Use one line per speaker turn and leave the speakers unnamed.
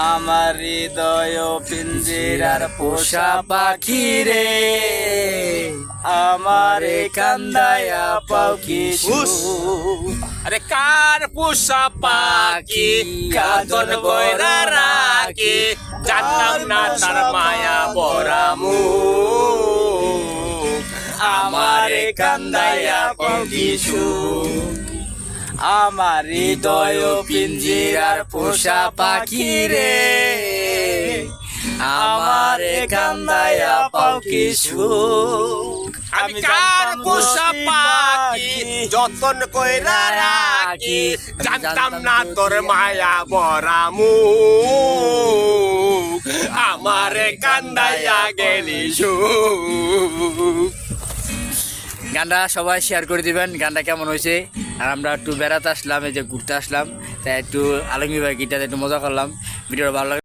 আমার হৃদয় পিঞ্জিরার পোষা পাখি রে, আমারে কান্দায়া পাও কি সুখ।
আরে কার পোষা পাখি কাঁদন বইরা রাখি, জানতাম না তার মায়া বরা মুখ।
আমারে কান্দায়া পাও কি সুখ। আমার হৃদয় পিঞ্জিরার পোষা পাখি রে, আমারে কান্দায়া পাও কি সুখ।
আমি কার পোষা পাখি যতন কইরা রাখি, জানতাম না তোর মায়া বরা মুখ। আমারে কান্দাইয়া গেলি সুখ।
গানটা সবাই শেয়ার করে দিবেন, গানটা কেমন হয়েছে। আর আমরা একটু বেড়াতে আসলাম, এই যে ঘুরতে আসলাম, তাই একটু আলমী ভাই গিটারে একটু মজা করলাম। ভিডিওটা ভালো লাগে।